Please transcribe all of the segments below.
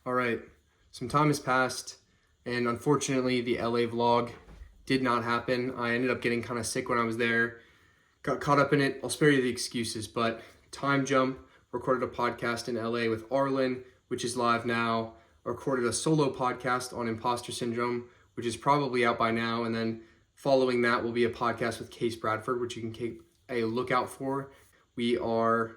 All right, some time has passed, and unfortunately, the LA vlog did not happen. I ended up getting kind of sick when I was there, got caught up in it. I'll spare you the excuses, but time jump, recorded a podcast in LA with Arlen, which is live now, recorded a solo podcast on imposter syndrome, which is probably out by now, and then following that will be a podcast with Case Bradford, which you can keep a lookout for. We are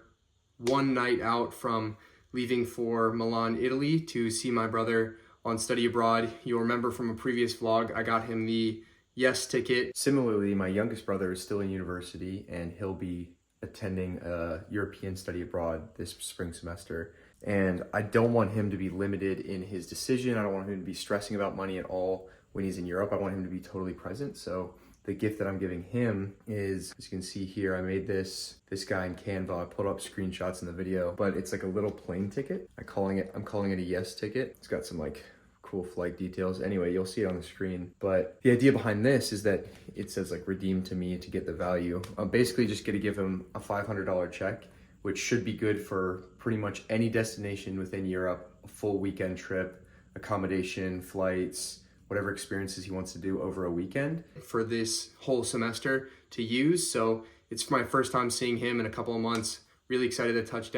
one night out from leaving for Milan, Italy to see my brother on study abroad. You'll remember from a previous vlog, I got him the yes ticket. Similarly, my youngest brother is still in university and he'll be attending a European study abroad this spring semester. And I don't want him to be limited in his decision. I don't want him to be stressing about money at all when he's in Europe. I want him to be totally present. So the gift that I'm giving him is, as you can see here, I made this guy in Canva. I put up screenshots in the video, but it's like a little plane ticket. I'm calling it a yes ticket. It's got some like cool flight details. Anyway, you'll see it on the screen. But the idea behind this is that it says like redeem to me to get the value. I'm basically just gonna give him a $500 check, which should be good for pretty much any destination within Europe, a full weekend trip, accommodation, flights, whatever experiences he wants to do over a weekend for this whole semester to use. So it's my first time seeing him in a couple of months. Really excited to touch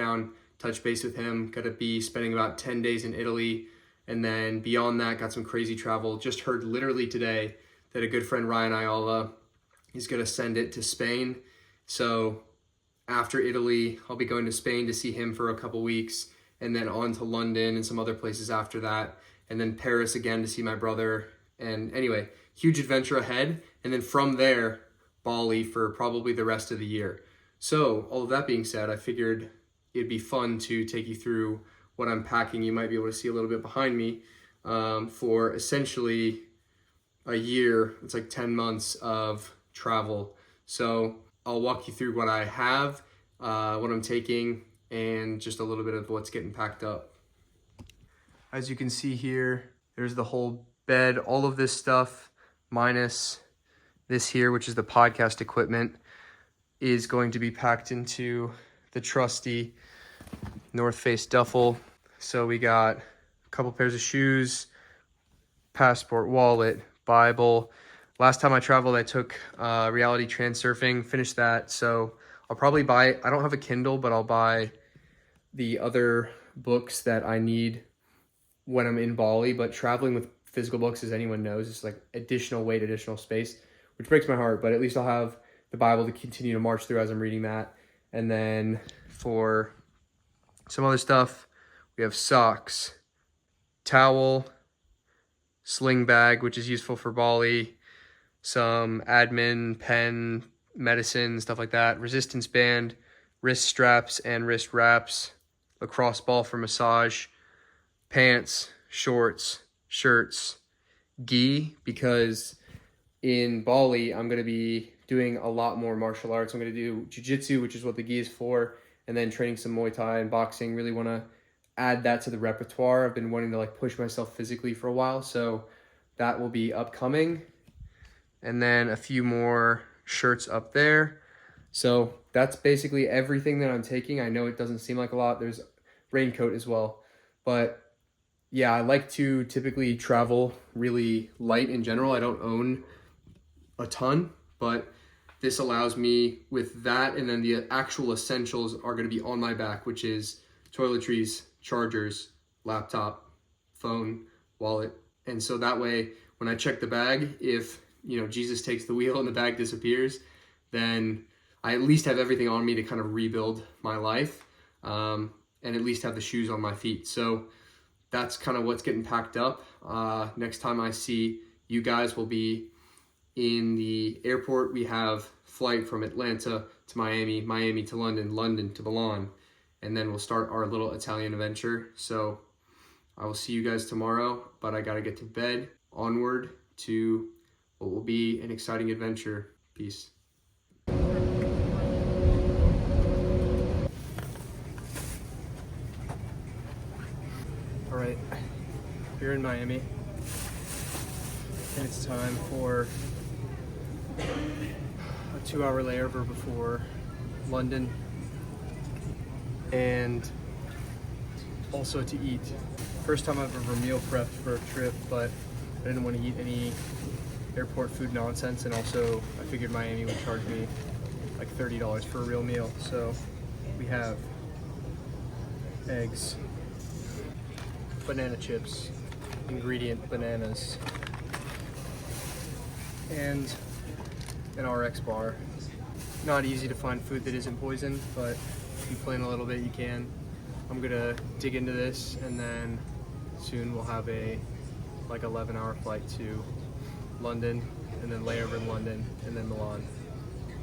base with him. Gonna be spending about 10 days in Italy. And then beyond that, got some crazy travel. Just heard literally today that a good friend, Ryan Ayala, is gonna send it to Spain. So after Italy, I'll be going to Spain to see him for a couple weeks, and then on to London and some other places after that. And then Paris again to see my brother. And anyway, huge adventure ahead. And then from there, Bali for probably the rest of the year. So all of that being said, I figured it'd be fun to take you through what I'm packing. You might be able to see a little bit behind me for essentially a year. It's like 10 months of travel. So I'll walk you through what I have, what I'm taking, and just a little bit of what's getting packed up. As you can see here, there's the whole bed, all of this stuff, minus this here, which is the podcast equipment, is going to be packed into the trusty North Face duffel. So we got a couple pairs of shoes, passport, wallet, Bible. Last time I traveled, I took reality transurfing, finished that. So I'll probably buy, I don't have a Kindle, but I'll buy the other books that I need when I'm in Bali. But traveling with physical books, as anyone knows, is like additional weight, additional space, which breaks my heart. But at least I'll have the Bible to continue to march through as I'm reading that. And then for some other stuff, we have socks, towel, sling bag, which is useful for Bali, some admin, pen, medicine, stuff like that, resistance band, wrist straps and wrist wraps, lacrosse ball for massage, pants, shorts, shirts, gi, because in Bali, I'm going to be doing a lot more martial arts. I'm going to do jiu-jitsu, which is what the gi is for, and then training some Muay Thai and boxing. Really want to add that to the repertoire. I've been wanting to like push myself physically for a while, so that will be upcoming. And then a few more shirts up there. So that's basically everything that I'm taking. I know it doesn't seem like a lot. There's raincoat as well, but yeah, I like to typically travel really light in general. I don't own a ton, but this allows me with that, and then the actual essentials are going to be on my back, which is toiletries, chargers, laptop, phone, wallet. And so that way, when I check the bag, if Jesus takes the wheel and the bag disappears, then I at least have everything on me to kind of rebuild my life, and at least have the shoes on my feet. So that's kind of what's getting packed up. Next time I see you guys will be in the airport. We have flight from Atlanta to Miami, Miami to London, London to Milan, and then we'll start our little Italian adventure. So I will see you guys tomorrow, but I gotta get to bed. Onward to what will be an exciting adventure. Peace. All right, here in Miami, and it's time for a 2-hour layover before London. And also to eat. First time I've ever meal prepped for a trip, but I didn't want to eat any airport food nonsense, and also I figured Miami would charge me like $30 for a real meal. So we have eggs, banana chips, ingredient bananas, and an RX bar. Not easy to find food that isn't poison, but if you plan a little bit, you can. I'm gonna dig into this, and then soon we'll have a like 11-hour flight to London, and then layover in London, and then Milan.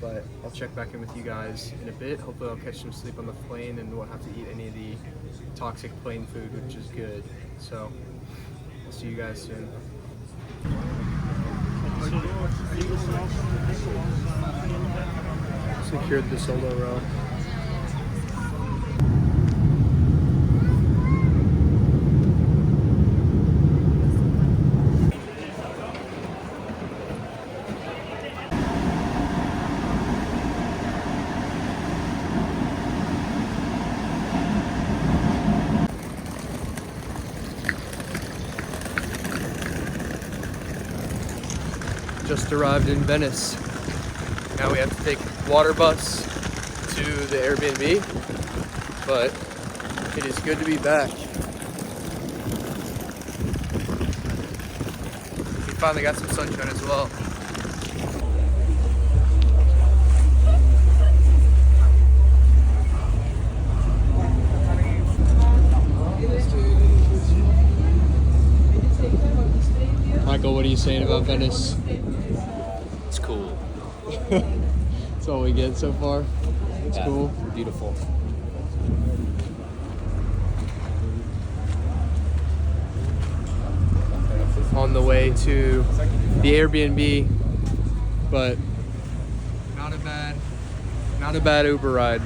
But I'll check back in with you guys in a bit. Hopefully I'll catch some sleep on the plane and won't have to eat any of the toxic plane food, which is good. So I'll see you guys soon. Secured the solo row. Just arrived in Venice. Now we have to take water bus to the Airbnb, but it is good to be back. We finally got some sunshine as well. Michael, what are you saying about Venice? It's cool. That's all we get so far. It's cool. Beautiful. On the way to the Airbnb, but not a bad Uber ride.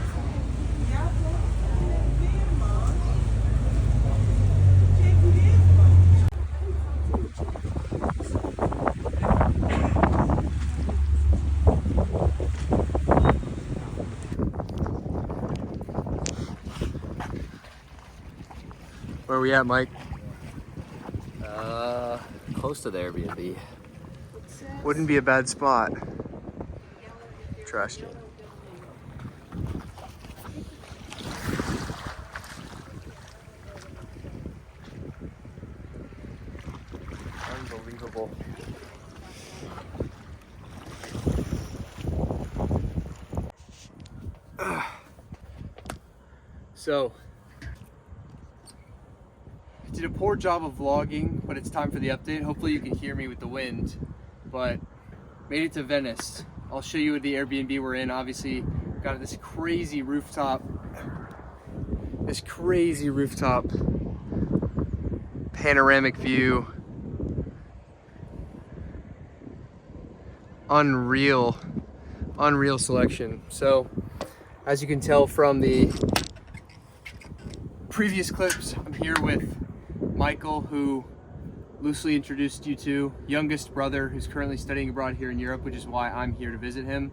Where are we at, Mike? Close to the Airbnb. Wouldn't be a bad spot. Trash can. Unbelievable. So, I did a poor job of vlogging, but it's time for the update. Hopefully you can hear me with the wind, but made it to Venice. I'll show you the Airbnb we're in. Obviously, got this crazy rooftop panoramic view. Unreal selection. So, as you can tell from the previous clips, I'm here with Michael, who loosely introduced you to, youngest brother who's currently studying abroad here in Europe, which is why I'm here to visit him.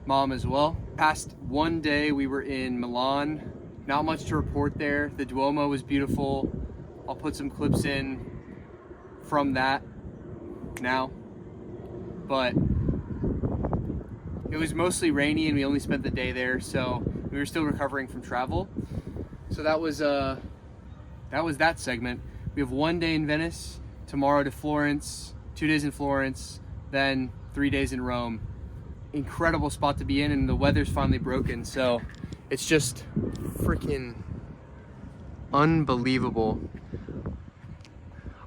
Mom as well. Past one day we were in Milan. Not much to report there. The Duomo was beautiful. I'll put some clips in from that now. But it was mostly rainy and we only spent the day there, so we were still recovering from travel. So that was that segment. We have one day in Venice, tomorrow to Florence, 2 days in Florence, then 3 days in Rome. Incredible spot to be in, and the weather's finally broken, so it's just freaking unbelievable.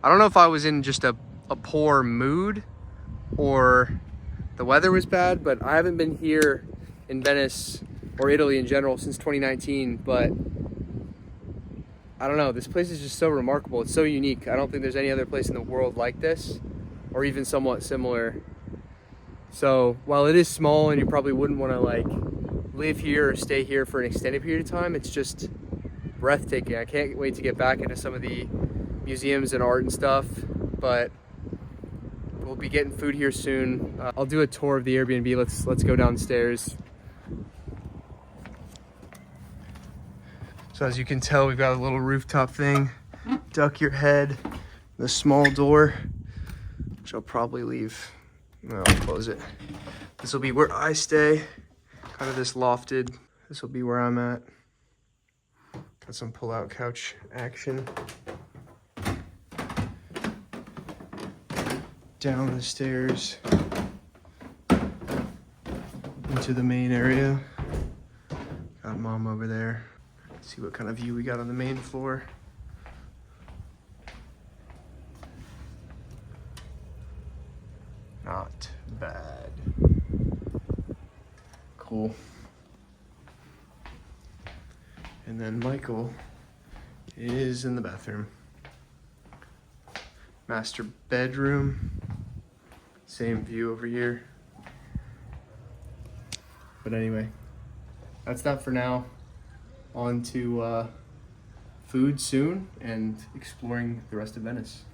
I don't know if I was in just a poor mood or the weather was bad, but I haven't been here in Venice or Italy in general since 2019, but I don't know, this place is just so remarkable. It's so unique. I don't think there's any other place in the world like this, or even somewhat similar. So while it is small and you probably wouldn't want to like live here or stay here for an extended period of time, it's just breathtaking. I can't wait to get back into some of the museums and art and stuff, but we'll be getting food here soon. I'll do a tour of the Airbnb. Let's go downstairs. So So as you can tell, we've got a little rooftop thing. Duck your head, the small door, which I'll probably leave. No, I'll close it. This will be where I stay, kind of this lofted. This will be where I'm at. Got some pull-out couch action. Down the stairs into the main area. Got mom over there. Let's see what kind of view we got on the main floor. Not bad. Cool. And then Michael is in the bathroom. Master bedroom. Same view over here. But anyway, that's that for now. On to food soon and exploring the rest of Venice.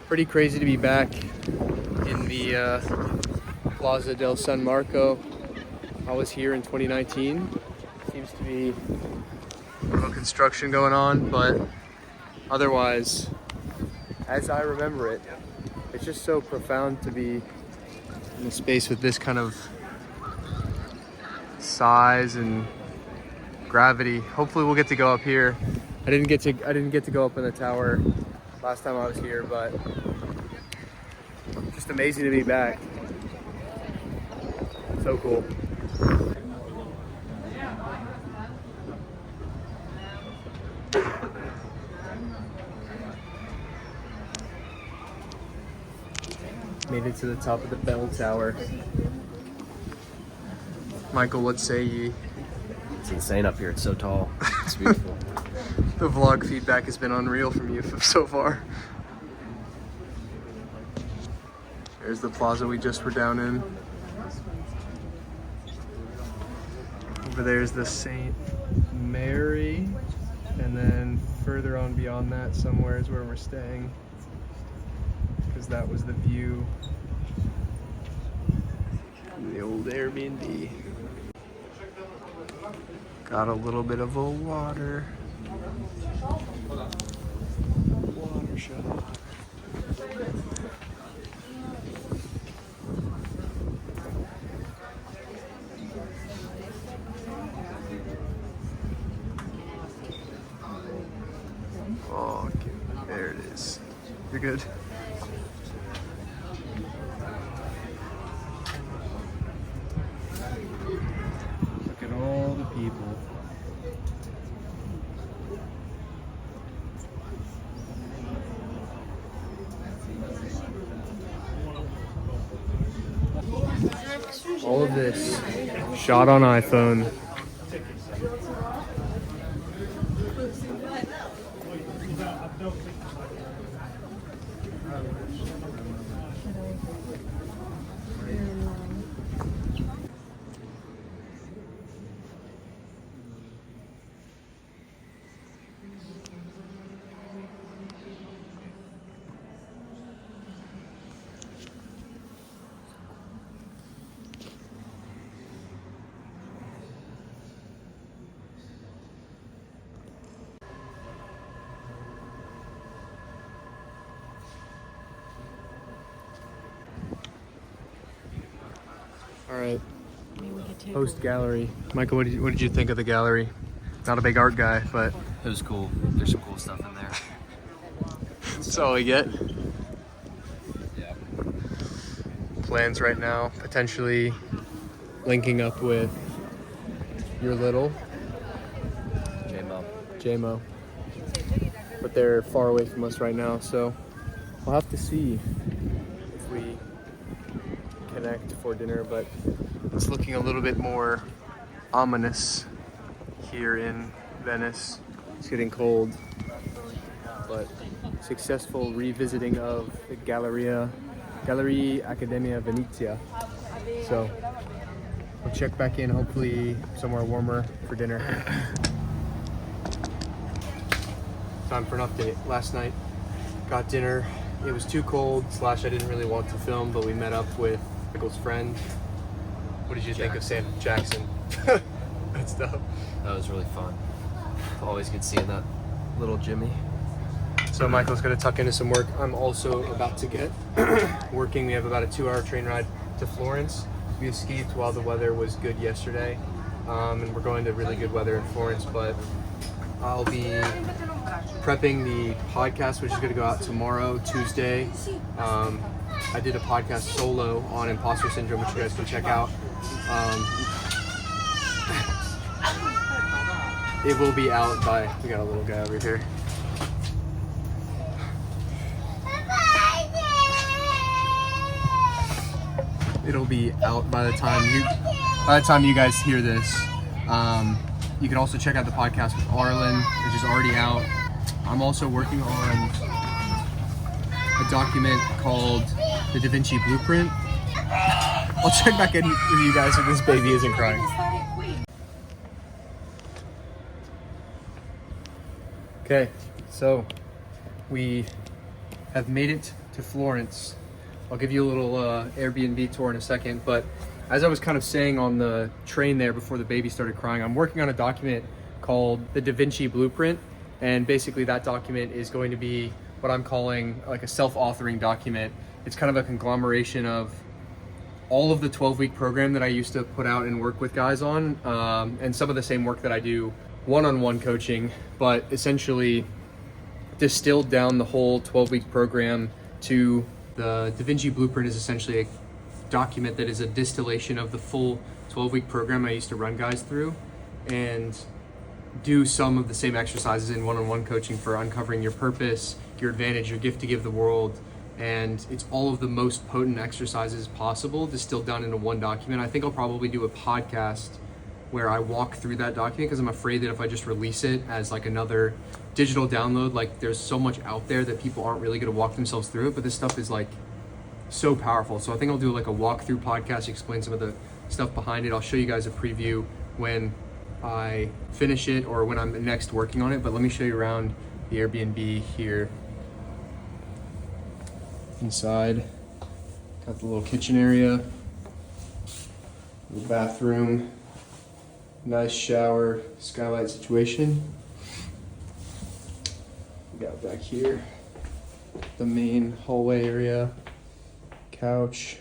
Pretty crazy to be back in the Plaza del San Marco. I was here in 2019. Seems to be a little construction going on, but otherwise, as I remember it, it's just so profound to be in a space with this kind of size and gravity. Hopefully we'll get to go up here. I didn't get to go up in the tower last time I was here, but just amazing to be back. So cool. Made it to the top of the bell tower. Michael, what say ye? It's insane up here. It's so tall. It's beautiful. The vlog feedback has been unreal from you so far. There's the plaza we just were down in. Over there's the St. Mary. And then further on beyond that somewhere is where we're staying. Because that was the view. The old Airbnb. Got a little bit of a water shot. Oh, okay. There it is. You're good. Look at all the people. All of this shot on iPhone. All right, post gallery. Michael, what did you think of the gallery? Not a big art guy, but It was cool. There's some cool stuff in there. that's all we get. Yeah. Plans right now, potentially linking up with your little JMO. But they're far away from us right now, so we'll have to see if we reconnect for dinner, but it's looking a little bit more ominous here in Venice. It's getting cold, but successful revisiting of the Galleria Accademia Venezia. So we'll check back in, hopefully somewhere warmer for dinner. Time for an update. Last night, got dinner. It was too cold, / I didn't really want to film, but we met up with Michael's friend. What did you think of Sam Jackson? Good stuff. That was really fun. Always good seeing that little Jimmy. So Michael's gonna tuck into some work. I'm also about to get working. We have about a 2-hour train ride to Florence. We escaped while the weather was good yesterday, and we're going to really good weather in Florence, but I'll be prepping the podcast, which is gonna go out tomorrow, Tuesday. I did a podcast solo on imposter syndrome, which you guys can check out. It will be out by, we got a little guy over here. It'll be out by the time you guys hear this. You can also check out the podcast with Arlen, which is already out. I'm also working on a document called the Da Vinci Blueprint. I'll check back in with you guys if this baby isn't crying. Okay, so we have made it to Florence. I'll give you a little Airbnb tour in a second, but as I was kind of saying on the train there before the baby started crying, I'm working on a document called the Da Vinci Blueprint, and basically that document is going to be what I'm calling like a self-authoring document. It's kind of a conglomeration of all of the 12-week program that I used to put out and work with guys on, and some of the same work that I do one-on-one coaching, but essentially distilled down the whole 12-week program to the Da Vinci Blueprint is essentially a document that is a distillation of the full 12-week program I used to run guys through and do some of the same exercises in one-on-one coaching for uncovering your purpose, your advantage, your gift to give the world. And it's all of the most potent exercises possible distilled down into one document. I think I'll probably do a podcast where I walk through that document because I'm afraid that if I just release it as like another digital download, like there's so much out there that people aren't really gonna walk themselves through it, but this stuff is like so powerful. So I think I'll do like a walkthrough podcast, explain some of the stuff behind it. I'll show you guys a preview when I finish it or when I'm next working on it, but let me show you around the Airbnb here. Inside, got the little kitchen area, little bathroom, nice shower, skylight situation. We got back here, the main hallway area, couch,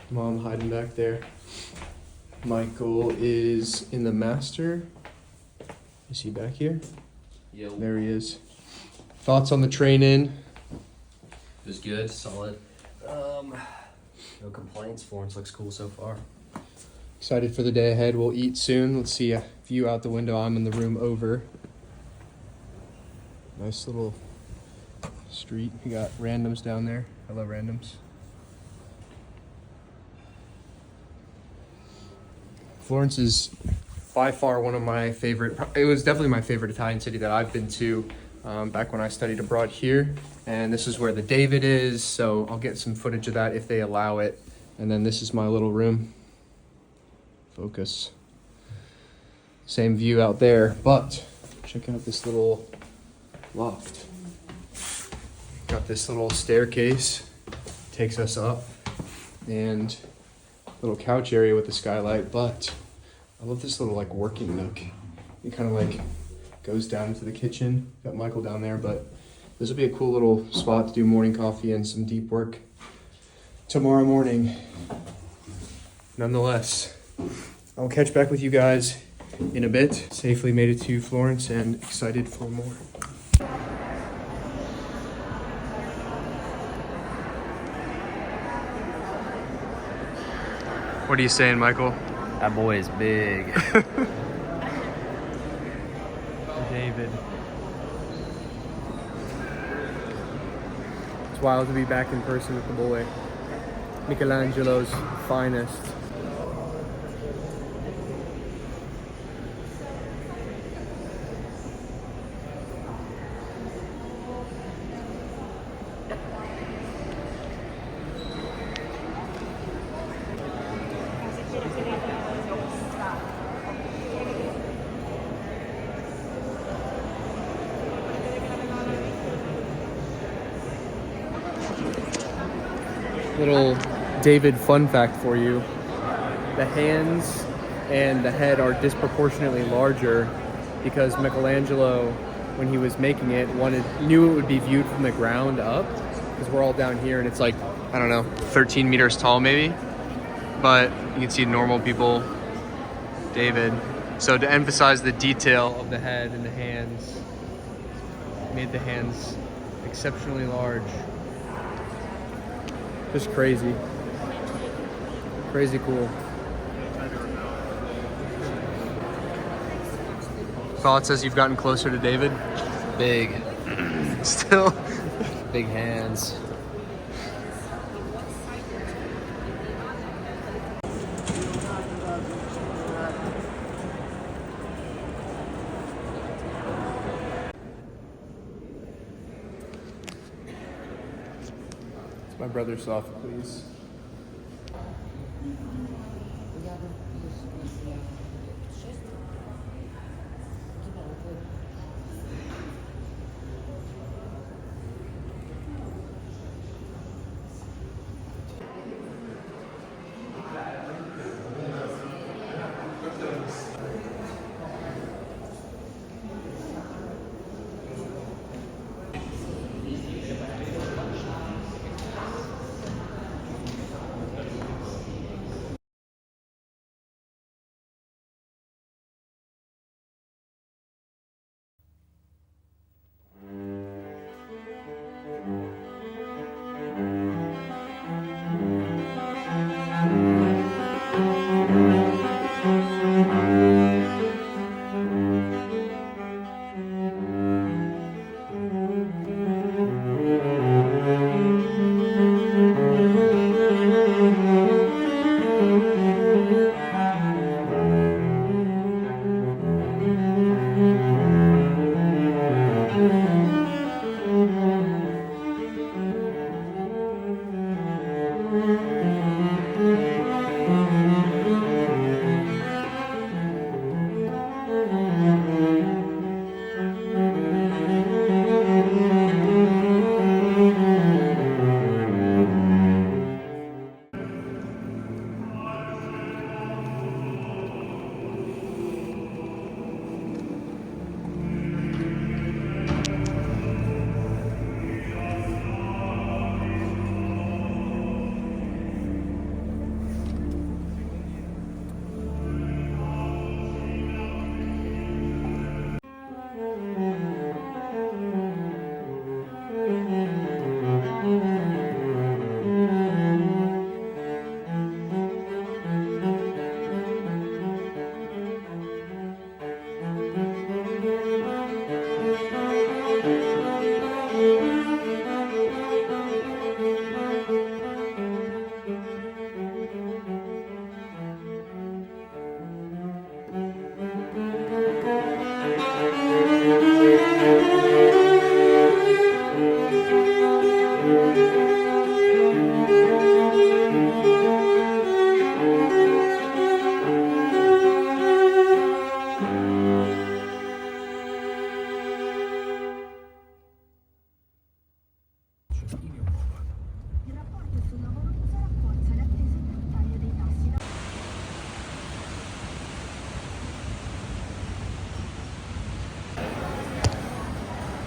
mom hiding back there. Michael is in the master. Is he back here? Yo. There he is. Thoughts on the train in? It was good, solid. No complaints. Florence looks cool so far. Excited for the day ahead. We'll eat soon. Let's see a view out the window. I'm in the room over. Nice little street. We got randoms down there. I love randoms. Florence is by far one of my favorite. It was definitely my favorite Italian city that I've been to back when I studied abroad here. And this is where the David is, so I'll get some footage of that if they allow it. And then this is my little room. Focus. Same view out there, but check out this little loft. Got this little staircase, takes us up, and little couch area with the skylight, but I love this little like working nook. It kind of like goes down into the kitchen. Got Michael down there, but this will be a cool little spot to do morning coffee and some deep work tomorrow morning. Nonetheless, I'll catch back with you guys in a bit. Safely made it to Florence and excited for more. What are you saying, Michael? That boy is big. David. It's wild to be back in person with the boy. Michelangelo's finest. Little David fun fact for you. The hands and the head are disproportionately larger because Michelangelo, when he was making it, knew it would be viewed from the ground up, because we're all down here and it's like, I don't know, 13 meters tall maybe, but you can see normal people. David, so to emphasize the detail of the head and the hands, made the hands exceptionally large. Just crazy. Crazy cool. Thoughts as you've gotten closer to David? Big. Still? Big hands. It's my brother's soft, please.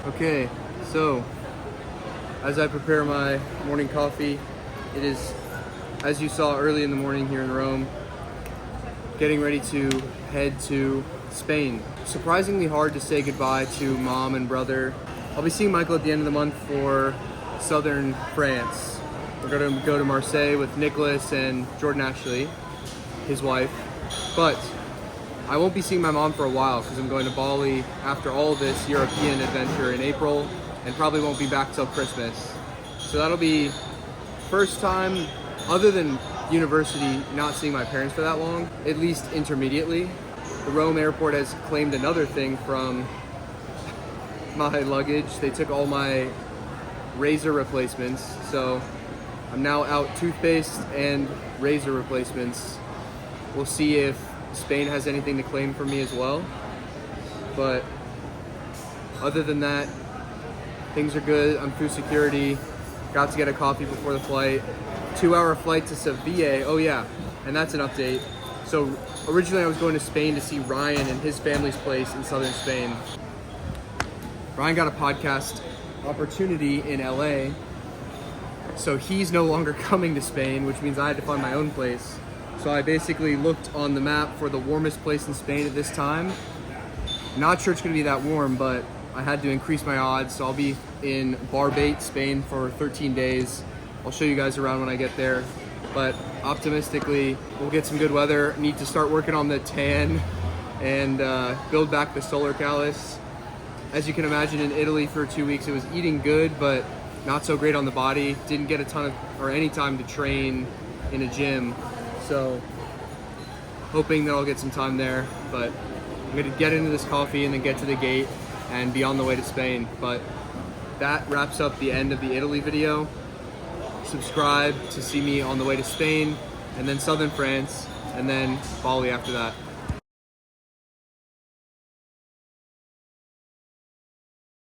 Okay, so as I prepare my morning coffee, it is, as you saw early in the morning here in Rome, getting ready to head to Spain. Surprisingly hard to say goodbye to mom and brother. I'll be seeing Michael at the end of the month for southern France. We're going to go to Marseille with Nicholas and Jordan Ashley, his wife. But I won't be seeing my mom for a while because I'm going to Bali after all this European adventure in April, and probably won't be back till Christmas. So that'll be first time other than university, not seeing my parents for that long, at least intermediately. The Rome airport has claimed another thing from my luggage. They took all my razor replacements, so I'm now out toothpaste and razor replacements. We'll see if Spain has anything to claim for me as well. But other than that, things are good. I'm through security. Got to get a coffee before the flight. 2-hour flight to Sevilla. Oh yeah, and that's an update. So originally I was going to Spain to see Ryan and his family's place in southern Spain. Ryan got a podcast opportunity in LA, so he's no longer coming to Spain, which means I had to find my own place. So I basically looked on the map for the warmest place in Spain at this time. Not sure it's gonna be that warm, but I had to increase my odds, so I'll be in Barbate, Spain for 13 days. I'll show you guys around when I get there, but optimistically, we'll get some good weather. Need to start working on the tan and build back the solar callus. As you can imagine, in Italy for 2 weeks, it was eating good, but not so great on the body. Didn't get a ton of, or any time to train in a gym. So hoping that I'll get some time there, but I'm gonna get into this coffee and then get to the gate and be on the way to Spain. But that wraps up the end of the Italy video. Subscribe to see me on the way to Spain, and then southern France, and then Bali after that.